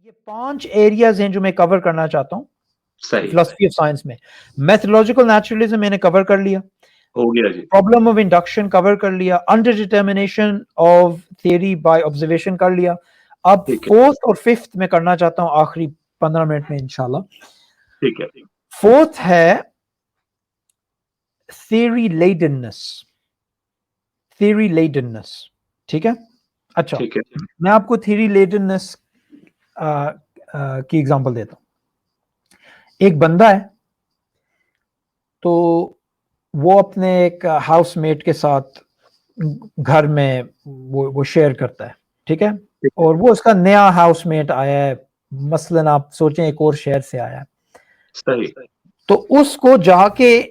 یہ 5 ایریاز ہیں جو میں کور کرنا چاہتا ہوں صحیح فلسفی آف سائنس میں. میتھڈولوجیکل نیچرلزم میں نے کور کر لیا, ہو گیا جی. پرابلم آف انڈکشن کور کر لیا, under determination of theory by observation کر لیا. اب ٹھیک ہے فورتھ اور ففتھ میں کرنا چاہتا ہوں آخری 15 منٹ میں انشاءاللہ. ٹھیک ہے فورتھ ہے تھیوری لیڈننس. تھیوری لیڈننس ٹھیک ہے. اچھا ٹھیک ہے میں آپ کو تھیوری لیڈننس کی ایگزامپل دیتا ہوں. ایک بندہ ہے تو وہ اپنے ایک ہاؤس میٹ کے ساتھ گھر میں وہ شیئر کرتا ہے ٹھیک ہے. اور وہ اس کا نیا ہاؤس میٹ آیا ہے, مثلاً آپ سوچیں ایک اور شہر سے آیا ہے, صحیح تو اس کو جا کے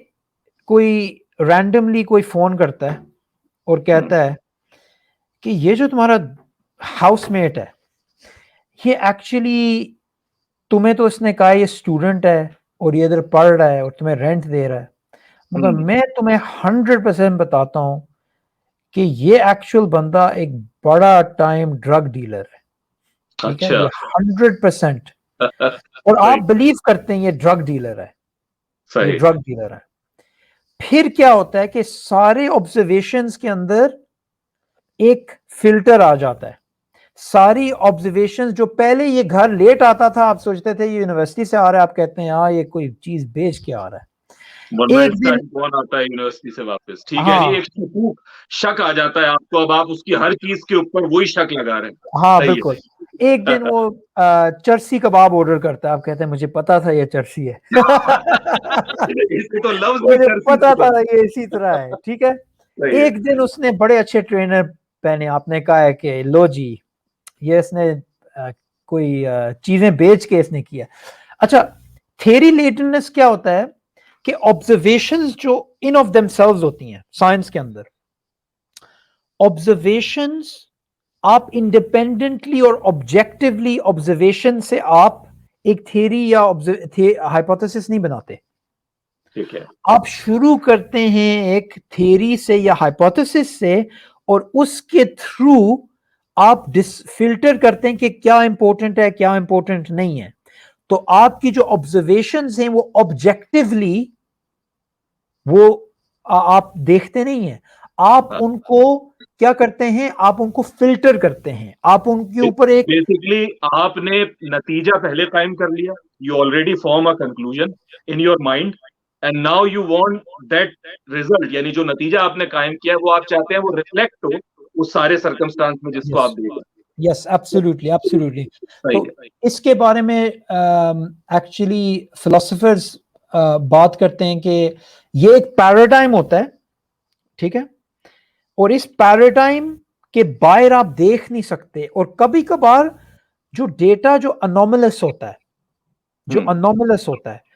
کوئی رینڈملی کوئی فون کرتا ہے اور کہتا ہے کہ یہ جو تمہارا ہاؤس میٹ ہے یہ ایکچولی تمہیں تو اس نے کہا یہ اسٹوڈنٹ ہے اور یہ ادھر پڑھ رہا ہے اور تمہیں رینٹ دے رہا ہے, مگر میں تمہیں 100% بتاتا ہوں کہ یہ ایکچوئل بندہ ایک بڑا ٹائم ڈرگ ڈیلر ہے. ٹھیک ہے, اچھا یہ 100% اور آپ بلیو کرتے ہیں یہ ڈرگ ڈیلر ہے, یہ صحیح ڈرگ ڈیلر ہے. پھر کیا ہوتا ہے کہ سارے آبزرویشنز کے اندر ایک فلٹر آ جاتا ہے. ساری آبزرویشنز جو پہلے یہ گھر لیٹ آتا تھا, آپ سوچتے تھے یہ یونیورسٹی سے آ رہا ہے, آپ کہتے ہیں ہاں یہ کوئی چیز بیچ کے آ رہا ہے. ورنہ ایک اس دن ٹائم کون آتا ہے یونیورسٹی سے واپس. ٹھیک ہے, ہاں یعنی ایک شکوک شک آ جاتا ہے آپ کو, اب آپ اس کی ہر چیز کے اوپر وہی شک لگا رہے ہیں. ہاں صحیح بالکل. ایک دن وہ چرسی کباب آرڈر کرتا ہے, آپ کہتے ہیں مجھے پتا تھا یہ چرسی ہے, اس کے تو لفظ بھی مجھے چرسی پتا سے تھا بنے. یہ اسی طرح ہے. ٹھیک ہے, صحیح ہے ایک دن اس نے بڑے اچھے ٹرینر پہنے, آپ نے کہا ہے کہ لو جی یہ اس نے کوئی چیزیں بیچ کے اس نے کیا. اچھا تھیوری لیٹنس کیا ہوتا ہے کہ آبزرویشنز جو ان آف دیم سیلوز ہوتی ہیں سائنس کے اندر, آبزرویشنز آپ انڈیپینڈنٹلی اور آبجیکٹولی آبزرویشن سے آپ ایک تھیوری یا ہائپوتھیسس نہیں بناتے. ٹھیک ہے آپ شروع کرتے ہیں ایک تھیوری سے یا ہائپوتھیسس سے, اور اس کے تھرو آپ فلٹر کرتے ہیں کہ کیا امپورٹنٹ ہے کیا امپورٹنٹ نہیں ہے. تو آپ کی جو آبزرویشنز ہیں وہ آبجیکٹولی وہ آپ دیکھتے نہیں ہیں, آپ ان کو کیا کرتے ہیں, آپ ان کو فلٹر کرتے ہیں, آپ ان کے اوپر ایک بیسیکلی آپ نے نتیجہ پہلے قائم کر لیا. You already form a conclusion in your mind and now you want that result, یعنی جو نتیجہ آپ نے قائم کیا ہے وہ آپ چاہتے ہیں وہ ریفلیکٹ ہو اس سارے سرکمسٹانس میں جس کو آپ دیکھ رہے ہیں. یس ایبسولوٹلی ایبسولوٹلی. تو صحیح ہے اس کے بارے میں ایکچولی فلاسفرز بات کرتے ہیں کہ یہ ایک پیراڈائم ہوتا ہے ٹھیک ہے, اور اس پیراڈائم کے باہر آپ دیکھ نہیں سکتے, اور کبھی کبھار جو ڈیٹا جو انوملس ہوتا ہے, جو انوملس ہوتا ہے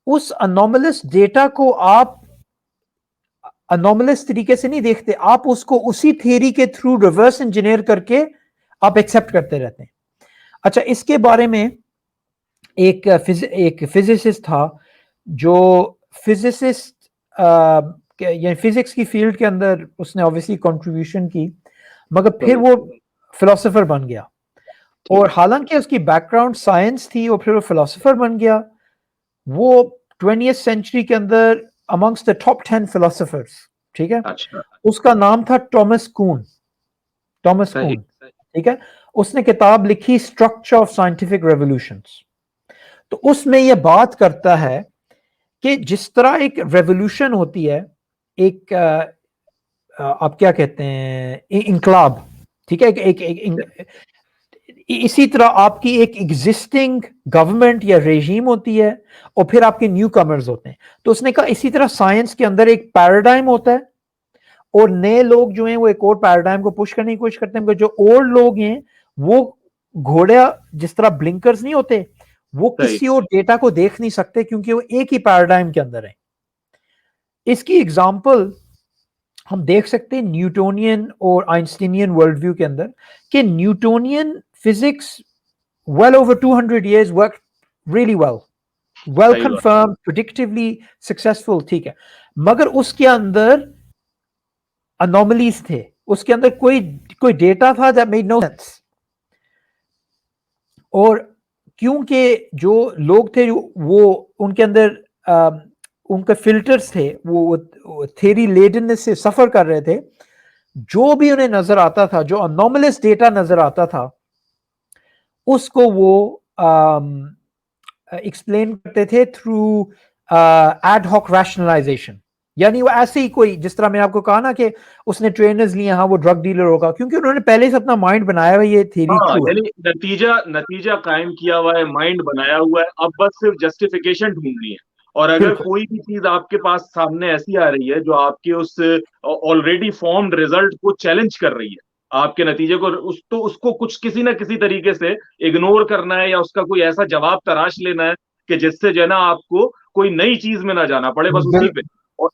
اس انوملس ڈیٹا کو آپ انوملس طریقے سے نہیں دیکھتے, آپ اس کو اسی تھیوری کے تھرو ریورس انجینئر کر کے آپ ایکسپٹ کرتے رہتے ہیں. اچھا اس کے بارے میں ایک فزسسٹ تھا جو فزسسٹ یعنی فزکس کی فیلڈ کے اندر اس نے obviously کنٹریبیوشن کی, مگر پھر وہ فلاسفر بن گیا, اور حالانکہ اس کی بیک گراؤنڈ سائنس تھی اور پھر وہ فلاسفر بن گیا. وہ 20th سینچری کے اندر amongst the top 10 philosophers ٹھیک ہے, اچھا اس کا نام تھا ٹامس کون. ٹامس صحیح کون ٹھیک ہے, اس نے کتاب لکھی اسٹرکچر آف سائنٹیفک ریولوشنز. تو اس میں یہ بات کرتا ہے کہ جس طرح ایک ریولوشن ہوتی ہے, ایک آپ کیا کہتے ہیں انقلاب ٹھیک ہے, اسی طرح آپ کی ایک ایگزسٹنگ گورنمنٹ یا ریجیم ہوتی ہے اور پھر آپ کے نیو کمرز ہوتے ہیں. تو اس نے کہا اسی طرح سائنس کے اندر ایک پیراڈائم ہوتا ہے, اور نئے لوگ جو ہیں وہ ایک اور پیراڈائم کو پش کرنے کی کوشش کرتے ہیں, جو اولڈ لوگ ہیں وہ گھوڑا جس طرح بلنکرز نہیں ہوتے, وہ کسی اور ڈیٹا کو دیکھ نہیں سکتے کیونکہ وہ ایک ہی پیراڈائم کے اندر ہیں. اس کی ایگزامپل ہم دیکھ سکتے ہیں نیوٹونین اور آئنسٹینین ورلڈ ویو کے اندر, کہ Newtonian physics well over 200 years worked really well confirmed, predictively successful ٹھیک ہے, مگر اس کے اندر انوملیز تھے, اس کے اندر کوئی ڈیٹا تھا that made no sense. اور کیونکہ جو لوگ تھے وہ ان کے اندر ان کے فلٹرز تھے، وہ تھیری لیڈنس سے سفر کر رہے تھے، جو بھی انہیں نظر آتا تھا، جو انوملس ڈیٹا نظر آتا تھا، اس کو وہ ایکسپلین کرتے تھے تھرو ایڈ ہاک ریشنلائزیشن. یعنی وہ ایسے ہی کوئی، جس طرح میں نے آپ کو کہا نا کہ اس نے ٹرینرز لیے، ہاں وہ ڈرگ ڈیلر ہوگا، کیونکہ انہوں نے پہلے سے اپنا مائنڈ بنایا ہوا یہ تھیری ہاں، ٹرو ہے. یعنی نتیجہ قائم کیا ہوا ہے، مائنڈ بنایا ہوا ہے، اب بس صرف جسٹیفیکیشن ڈھونڈنی ہے. اور اگر بالکل کوئی بھی چیز آپ کے پاس سامنے ایسی آ رہی ہے جو آپ کے اس آلریڈی فارمڈ ریزلٹ کو چیلنج کر رہی ہے، آپ کے نتیجے کو، تو اس کو کچھ کسی نہ کسی طریقے سے اگنور کرنا ہے، یا اس کا کوئی ایسا جواب تراش لینا ہے کہ جس سے جو ہے نا آپ کو کوئی نئی چیز میں نہ جانا پڑے، بس اسی پہ.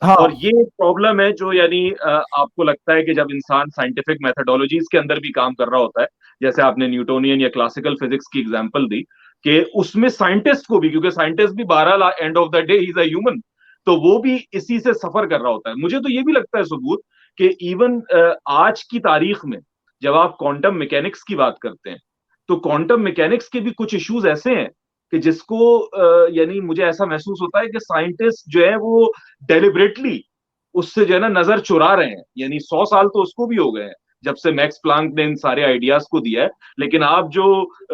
ہاں اور یہ پرابلم ہے جو یعنی آپ کو لگتا ہے کہ جب انسان سائنٹیفک میتھڈولوجیز کے اندر بھی کام کر رہا ہوتا ہے، جیسے آپ نے نیوٹونین یا کلاسیکل فزکس کی ایگزامپل دی، کہ اس میں سائنٹسٹ کو بھی، کیونکہ سائنٹسٹ بھی بہرحال and of the day he is a human, تو وہ بھی اسی سے سفر کر رہا ہوتا ہے. مجھے تو یہ بھی لگتا ہے ثبوت کہ ایون آج کی تاریخ میں جب آپ کوانٹم میکینکس کی بات کرتے ہیں، تو کوانٹم میکینکس کے بھی کچھ ایشوز ایسے ہیں کہ جس کو یعنی مجھے ایسا محسوس ہوتا ہے کہ سائنٹسٹ جو ہے وہ ڈیلیبریٹلی اس سے جو ہے نا نظر چرا رہے ہیں. یعنی 100 سال تو اس کو بھی ہو گئے ہیں جب سے میکس پلانک نے ان سارے آئیڈیاز کو دیا ہے، لیکن آپ جو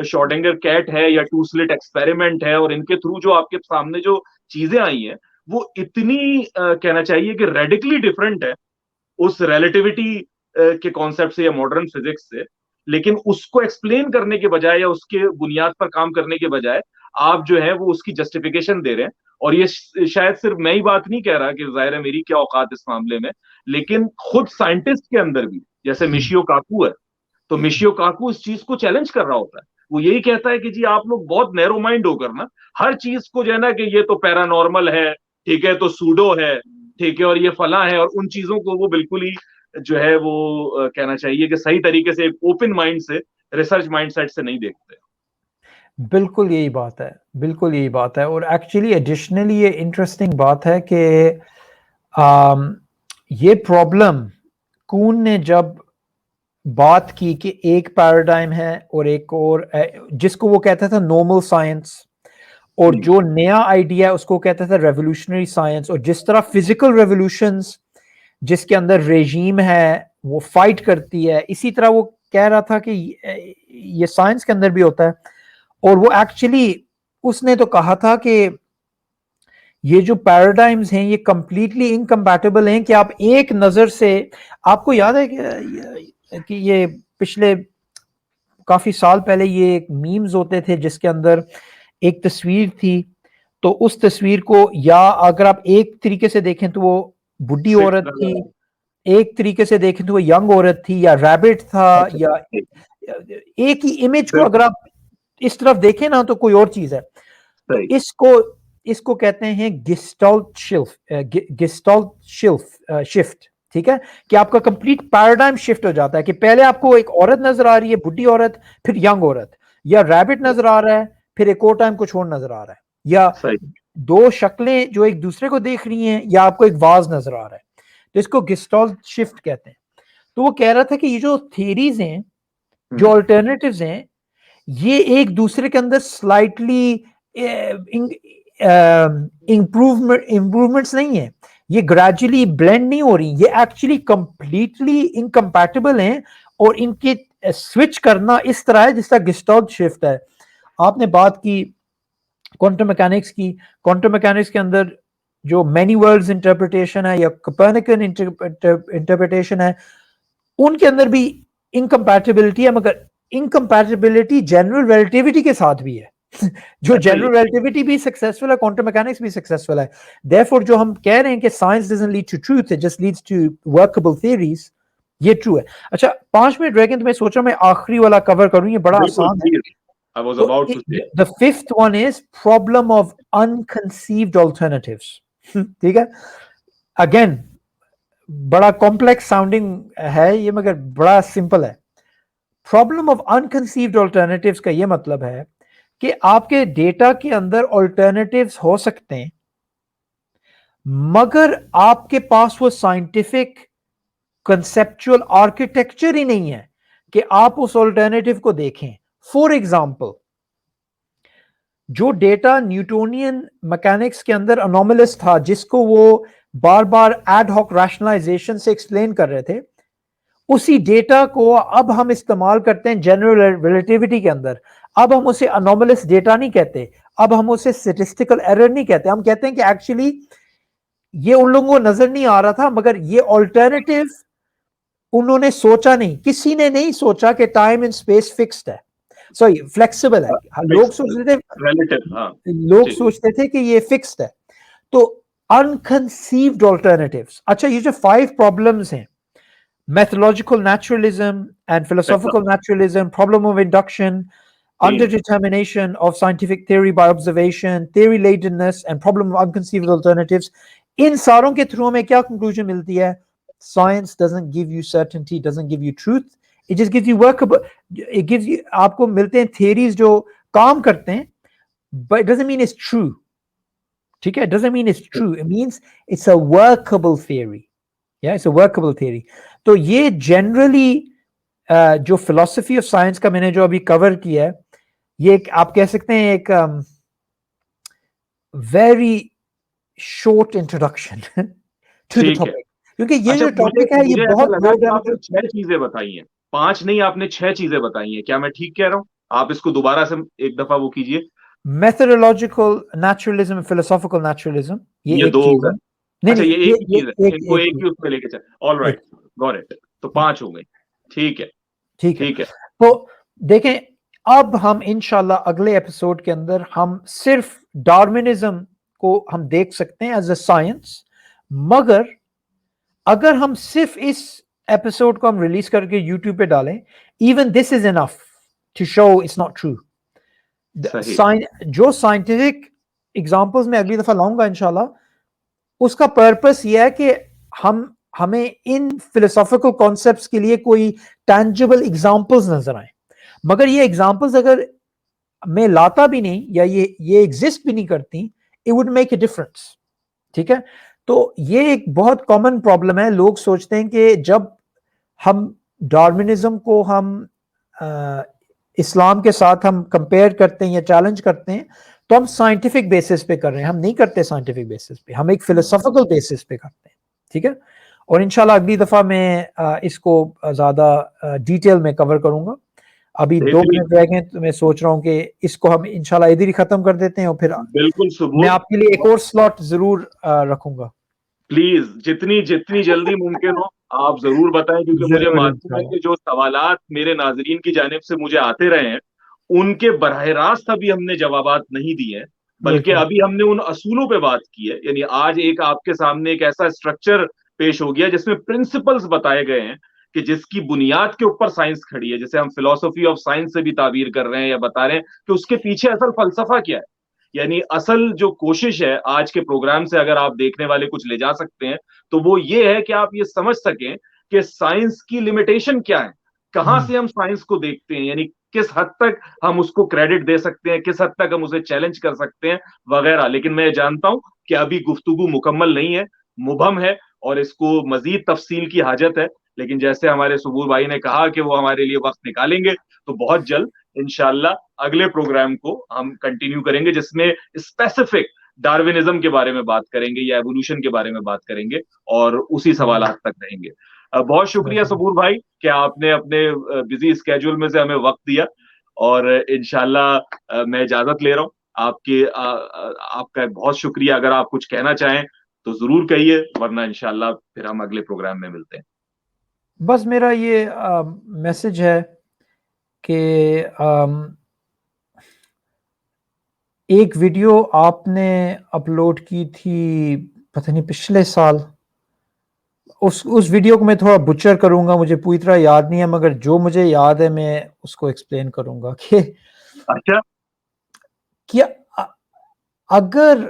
شارڈنگر کیٹ ہے یا ٹو سلٹ ایکسپیریمنٹ ہے، اور ان کے تھرو جو آپ کے سامنے جو چیزیں آئی ہیں، وہ اتنی کہنا چاہیے کہ ریڈیکلی ڈفرنٹ ہے اس ریلیٹیوٹی کے کانسیپٹ سے یا ماڈرن فزکس سے. لیکن اس کو ایکسپلین کرنے کے بجائے یا اس کے بنیاد پر کام کرنے کے بجائے آپ جو ہے وہ اس کی جسٹیفیکیشن دے رہے ہیں. اور یہ شاید صرف میں ہی بات نہیں کہہ رہا کہ ظاہر ہے میری کیا اوقات اس معاملے میں، لیکن خود سائنٹسٹ کے اندر بھی، جیسے مشیو کاکو ہے، تو مشیو کاکو اس چیز کو چیلنج کر رہا ہوتا ہے. وہ یہی کہتا ہے کہ جی آپ لوگ بہت نیرو مائنڈ ہو کر نا ہر چیز کو جو ہے نا کہ یہ تو پیرا نارمل ہے، ٹھیک ہے، تو سوڈو ہے، ٹھیک ہے، اور یہ فلاں ہے، اور ان چیزوں کو وہ بالکل ہی جو ہے وہ کہنا چاہیے کہ صحیح طریقے سے ایک اوپن مائنڈ سے، ریسرچ مائنڈ سیٹ سے نہیں دیکھتے. بالکل یہی بات ہے، بالکل یہی بات ہے. اور ایکچولی ایڈیشنلی یہ انٹرسٹنگ بات ہے کہ یہ پرابلم کون نے جب بات کی کہ ایک پیراڈائم ہے اور ایک اور جس کو وہ کہتا تھا نارمل سائنس، اور جو نیا آئیڈیا اس کو کہتا تھا ریولوشنری سائنس. اور جس طرح فزیکل ریولوشنز جس کے اندر ریجیم ہے وہ فائٹ کرتی ہے، اسی طرح وہ کہہ رہا تھا کہ یہ سائنس کے اندر بھی ہوتا ہے. اور وہ ایکچولی اس نے تو کہا تھا کہ یہ جو پیراڈائمز ہیں یہ کمپلیٹلی انکمپیٹیبل ہیں، کہ آپ ایک نظر سے، آپ کو یاد ہے کہ یہ پچھلے کافی سال پہلے یہ ایک میمز ہوتے تھے جس کے اندر ایک تصویر تھی، تو اس تصویر کو یا اگر آپ ایک طریقے سے دیکھیں تو وہ بڈھی عورت تھی، ایک طریقے سے دیکھیں تو وہ ینگ عورت تھی، یا ریبٹ تھا، یا ایک ہی امیج کو اگر آپ اس طرف دیکھیں نا تو کوئی اور چیز ہے. تو اس کو کہتے ہیں گسٹالٹ شفٹ. ٹھیک ہے، کہ آپ کا کمپلیٹ پیراڈائم شفٹ ہو جاتا ہے کہ پہلے آپ کو ایک عورت نظر آ رہی ہے، بڈھی عورت، پھر ینگ عورت، یا ریبٹ نظر آ رہا ہے، پھر ایک اور ٹائم کچھ اور نظر آ رہا ہے، یا دو شکلیں جو ایک دوسرے کو دیکھ رہی ہیں، یا آپ کو ایک واز نظر آ رہا ہے. تو اس کو گسٹالٹ شفٹ کہتے ہیں. تو وہ کہہ رہا تھا کہ یہ جو تھیریز ہیں، جو الٹرنیٹیوز ہیں، یہ ایک دوسرے کے اندر سلائٹلی امپروومنٹس نہیں ہیں، یہ گریجولی بلینڈ نہیں ہو رہی، یہ ایکچولی کمپلیٹلی انکمپیٹیبل ہیں. اور ان کے سوئچ کرنا اس طرح ہے جس طرح گسٹالٹ شفٹ ہے. آپ نے بات کی کوانٹم میکینکس کی، کوانٹم میکینکس کے اندر جو مینی ورلڈز انٹرپریٹیشن ہے یا کوپرنیکن انٹرپریٹیشن ہے، ان کے اندر بھی انکمپیٹیبلٹی ہے، مگر انکمپیٹیبلٹی جنرل ریلیٹیوٹی کے ساتھ بھی ہے. جو جنرل ریلیٹیوٹی بھی سکسیسفل ہے، کوانٹم میکینکس بھی سکسیسفل ہے. therefore جو ہم کہہ رہے ہیں کہ science doesn't lead to truth, it just leads to workable theories، یہ ٹرو ہے. اچھا 5 منٹ رہ گئے تو میں سوچ رہا ہوں میں آخری والا کور کروں، یہ بڑا آسان ہے. The fifth one is problem of unconceived alternatives. ٹھیک ہے، اگین بڑا کمپلیکس ساؤنڈنگ ہے یہ مگر بڑا سمپل ہے. پرابلم آف انکنسیوڈ آلٹرنیٹیوز کا یہ مطلب ہے کہ آپ کے ڈیٹا کے اندر آلٹرنیٹیوز ہو سکتے ہیں، مگر آپ کے پاس وہ سائنٹیفک کنسپچول آرکیٹیکچر ہی نہیں ہے کہ آپ اس آلٹرنیٹیو کو دیکھیں. فور ایگزامپل، جو ڈیٹا نیوٹونین میکینکس کے اندر انوملس تھا جس کو وہ بار بار ایڈ ہاک ریشنلائزیشن سے ایکسپلین کر رہے تھے, اسی ڈیٹا کو اب ہم استعمال کرتے ہیں جنرل ریلیٹیوٹی کے اندر. اب ہم اسے انوملس ڈیٹا نہیں کہتے, اب ہم اسے اسٹیٹسٹیکل ایرر نہیں کہتے, ہم کہتے ہیں کہ ایکچولی یہ ان لوگوں کو نظر نہیں آ رہا تھا مگر یہ آلٹرنیٹیو انہوں نے سوچا نہیں, کسی نے نہیں سوچا کہ ٹائم اینڈ اسپیس فکسڈ ہے, سوری فلیکسیبل ہے. لوگ سوچتے تھے کہ یہ فکسڈ ہے. تو انکنسیوڈ آلٹرنیٹیوز. اچھا یہ جو 5 پرابلمز ہیں, methodological naturalism and philosophical naturalism, problem of induction, underdetermination of scientific theory by observation, theory latedness and problem of unconceived alternatives, ان ساروں کے تھرو ہمیں کیا کنکلوژن ملتی ہے؟ Science doesn't give you certainty, doesn't give you truth, it just gives you workable, it gives you, آپ کو ملتے ہیں theories جو کام کرتے ہیں but it doesn't mean it's true. ٹھیک ہے, it doesn't mean it's true, it means it's a workable theory. Yeah, it's a workable theory. تو یہ generally جو فلسفی آف سائنس کا میں نے جو ابھی کور کیا ہے, یہ ایک آپ کہہ سکتے ہیں ایک very short introduction to the topic, کیونکہ یہ جو ٹاپک ہے یہ بہت 6 چیزیں بتائی ہیں, 5 نہیں آپ نے 6 چیزیں بتائی ہیں, کیا میں ٹھیک کہہ رہا ہوں؟ آپ اس کو دوبارہ سے ایک دفعہ وہ کیجئے. میتھڈولوجیکل نیچرلزم, فلسافیکل نیچرلزم, یہ ایک چیز ہے. اچھا یہ ایک چیز ہے, ان کو ایک ہی اس میں لے کے چل. All right, got it. تو 5 ہو گئی. ٹھیک ہے, ٹھیک ہے. تو دیکھیں اب ہم انشاءاللہ اگلے ایپیسوڈ کے اندر ہم صرف ڈارونزم کو ہم دیکھ سکتے ہیں ایز اے سائنس, مگر اگر ہم صرف اس ایپیسوڈ کو ہم ریلیز کر کے یوٹیوب پہ ڈالیں, even this is enough to show it's not true. جو سائنٹیفک ایگزامپلز میں اگلی دفعہ لاؤں گا انشاءاللہ, اس کا پرپس یہ ہے کہ ہمیں ان فلسافیکل کانسیپٹس کے لیے کوئی ٹینجیبل ایگزامپلز نظر آئیں, مگر یہ ایگزامپلز اگر میں لاتا بھی نہیں یا یہ ایگزسٹ بھی نہیں کرتی, it would make a difference. ٹھیک ہے, تو یہ ایک بہت کامن پرابلم ہے. لوگ سوچتے ہیں کہ جب ہم ڈارونزم کو ہم اسلام کے ساتھ ہم کمپیئر کرتے ہیں یا چیلنج کرتے ہیں تو ہم سائنٹیفک بیسس پہ کر رہے ہیں, ہم نہیں کرتے سائنٹیفک بیسس پہ, ہم ایک فلسافیکل بیسس پہ کرتے ہیں. ٹھیک ہے, اور انشاءاللہ اگلی دفعہ میں اس کو زیادہ ڈیٹیل میں کور کروں گا. ابھی 2 منٹ رہ گئے تو میں سوچ رہا ہوں کہ اس کو ہم انشاءاللہ ادھر ہی ختم کر دیتے ہیں, اور پھر بالکل میں آپ کے لیے ایک اور سلاٹ ضرور رکھوں گا. پلیز جتنی جلدی ممکن ہو آپ ضرور بتائیں, کیونکہ مجھے معلوم ہے کہ جو سوالات میرے ناظرین کی جانب سے مجھے آتے رہے ہیں ان کے براہ راست ابھی ہم نے جوابات نہیں دیے ہیں, بلکہ ابھی ہم نے ان اصولوں پہ بات کی ہے. یعنی آج ایک آپ کے سامنے ایک ایسا اسٹرکچر پیش ہو گیا جس میں پرنسپلز بتائے گئے ہیں کہ جس کی بنیاد کے اوپر سائنس کھڑی ہے, جسے ہم فلسفی آف سائنس سے بھی تعبیر کر رہے ہیں یا بتا رہے ہیں کہ اس کے پیچھے اصل فلسفہ کیا ہے. یعنی اصل جو کوشش ہے آج کے پروگرام سے اگر آپ دیکھنے والے کچھ لے جا سکتے ہیں تو وہ یہ ہے کہ آپ یہ سمجھ سکیں کہ سائنس کی لمیٹیشن کیا ہے, کہاں سے ہم سائنس کو دیکھتے ہیں, یعنی کس حد تک ہم اس کو کریڈٹ دے سکتے ہیں, کس حد تک ہم اسے چیلنج کر سکتے ہیں وغیرہ. لیکن میں جانتا ہوں کہ ابھی گفتگو مکمل نہیں ہے, مبہم ہے, اور اس کو مزید تفصیل کی حاجت ہے. لیکن جیسے ہمارے صبور بھائی نے کہا کہ وہ ہمارے لیے وقت نکالیں گے, تو بہت جلد انشاءاللہ اگلے پروگرام کو ہم کنٹینیو کریں گے جس میں اسپیسیفک ڈارونزم کے بارے میں بات کریں گے یا ایوولوشن کے بارے میں بات کریں گے, اور اسی سوالات تک رہیں گے. بہت شکریہ صبور بھائی کہ آپ نے اپنے بزی اسکیجول میں سے ہمیں وقت دیا, اور انشاءاللہ میں اجازت لے رہا ہوں. آپ کا بہت شکریہ. اگر آپ کچھ کہنا چاہیں تو ضرور کہیے, ورنہ انشاءاللہ پھر ہم اگلے پروگرام میں ملتے ہیں. بس میرا یہ میسج ہے کہ ایک ویڈیو آپ نے اپلوڈ کی تھی پتہ نہیں پچھلے سال, اس ویڈیو کو میں تھوڑا بچر کروں گا, مجھے پوری طرح یاد نہیں ہے, مگر جو مجھے یاد ہے میں اس کو ایکسپلین کروں گا کہ اچھا کیا اگر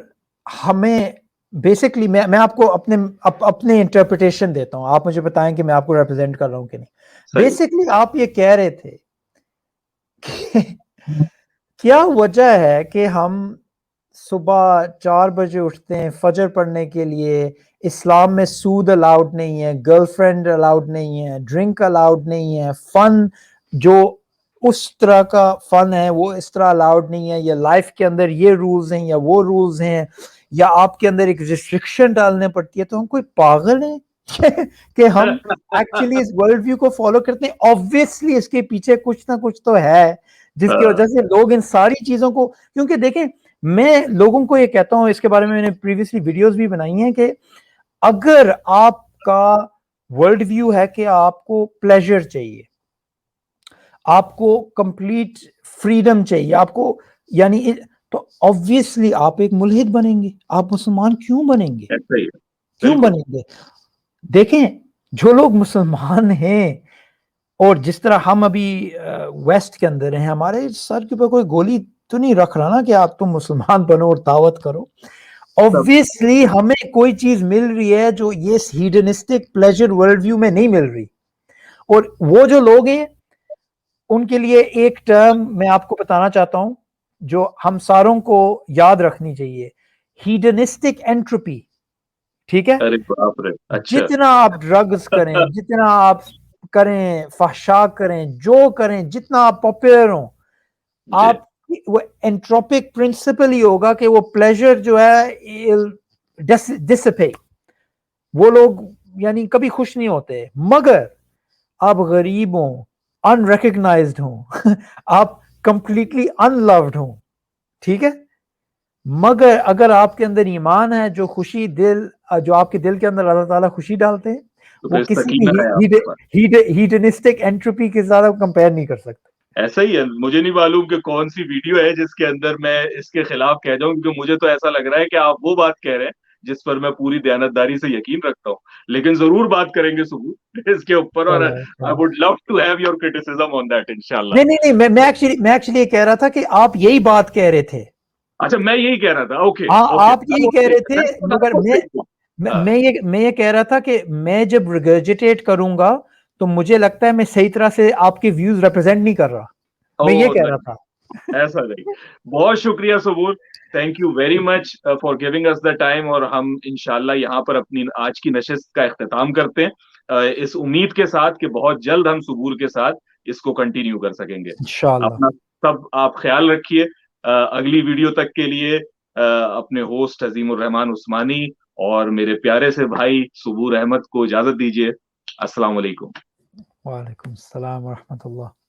ہمیں بیسکلی میں آپ کو اپنے انٹرپریٹیشن دیتا ہوں, آپ مجھے بتائیں کہ میں آپ کو ریپرزینٹ کر رہا ہوں کہ نہیں. بیسکلی آپ یہ کہہ رہے تھے کہ کیا وجہ ہے کہ ہم صبح 4 بجے اٹھتے ہیں فجر پڑھنے کے لیے, اسلام میں سود الاؤڈ نہیں ہے, گرل فرینڈ الاؤڈ نہیں ہے, ڈرنک الاؤڈ نہیں ہے, فن جو اس طرح کا فن ہے وہ اس طرح الاؤڈ نہیں ہے, یا لائف کے اندر یہ رولز ہیں یا وہ رولز ہیں, یا آپ کے اندر ایک ریسٹرکشن ڈالنے پڑتی ہے, تو ہم کوئی پاگل ہیں کہ ہم ایکچولی اس ورلڈ ویو کو فالو کرتے ہیں؟ آبویسلی اس کے پیچھے کچھ نہ کچھ تو ہے جس کی وجہ سے لوگ ان ساری چیزوں کو, کیونکہ دیکھیں میں لوگوں کو یہ کہتا ہوں, اس کے بارے میں نے پریویسلی ویڈیوز بھی بنائی ہیں, کہ اگر آپ کا ورلڈ ویو ہے کہ آپ کو پلیزر چاہیے, آپ کو کمپلیٹ فریڈم چاہیے, آپ کو یعنی تو obviously آپ ایک ملحد بنیں گے, آپ مسلمان کیوں بنیں گے؟ کیوں بنیں گے؟ دیکھیں جو لوگ مسلمان ہیں, اور جس طرح ہم ابھی ویسٹ کے اندر ہیں, ہمارے سر کے اوپر کوئی گولی تو نہیں رکھ رہا نا کہ آپ تم مسلمان بنو اور دعوت کرو. obviously ہمیں کوئی چیز مل رہی ہے جو یہ ہیڈنسٹک پلیزر ورلڈ ویو میں نہیں مل رہی, اور وہ جو لوگ ہیں ان کے لیے ایک ٹرم میں آپ کو بتانا چاہتا ہوں جو ہم ساروں کو یاد رکھنی چاہیے, ہیڈنسٹک اینٹروپی. ٹھیک ہے, جتنا آپ ڈرگز کریں, جتنا آپ کریں, فحشا کریں, جو کریں, جتنا آپ پاپولر ہوں, آپ وہ انٹروپک پرنسپل ہی ہوگا کہ وہ پلیزر جو ہے ڈسپیٹ, وہ لوگ یعنی کبھی خوش نہیں ہوتے. مگر آپ غریب ہوں, ان ریکگنائزڈ ہوں, آپ کمپلیٹلی ان لوڈ ہوں, ٹھیک ہے, مگر اگر آپ کے اندر ایمان ہے, جو خوشی دل, جو آپ کے دل کے اندر اللہ تعالیٰ خوشی ڈالتے ہیں, وہ کسی بھی ہیڈنسٹک اینٹروپی کے ساتھ کمپیئر نہیں کر سکتے. ایسا ہی ہے, مجھے نہیں معلوم کہ کون سی ویڈیو ہے جس کے اندر میں اس کے خلاف کہہ جاؤں, کیونکہ مجھے تو ایسا لگ رہا ہے کہ آپ وہ بات کہہ رہے ہیں جس پر میں پوری دیانتداری سے یقین رکھتا ہوں, لیکن ضرور بات کریں گے صبح اس کے اوپر, اور I would love to have your criticism on that انشاءاللہ. نہیں, میں ایکچولی یہ کہہ رہا تھا کہ آپ یہی بات کہہ رہے تھے. اچھا میں یہی کہہ رہا تھا, اوکے آپ یہی کہہ رہے تھے, مگر میں یہ کہہ رہا تھا کہ میں جب ریگرجیٹیٹ کروں گا تو مجھے لگتا ہے میں صحیح طرح سے آپ کے ویوز ریپرزینٹ نہیں کر رہا, میں یہ کہہ رہا تھا. ایسا نہیں, بہت شکریہ صبور, thank you very much for giving us the time, اور ہم انشاءاللہ یہاں پر اپنی آج کی نشست کا اختتام کرتے ہیں اس امید کے ساتھ کہ بہت جلد ہم صبور کے ساتھ اس کو کنٹینیو کر سکیں گے. اپنا سب آپ خیال رکھیے. اگلی ویڈیو تک کے لیے اپنے ہوسٹ عظیم الرحمان عثمانی اور میرے پیارے سے بھائی صبور احمد کو اجازت دیجیے. السلام علیکم. وعلیکم السلام ورحمۃ اللہ.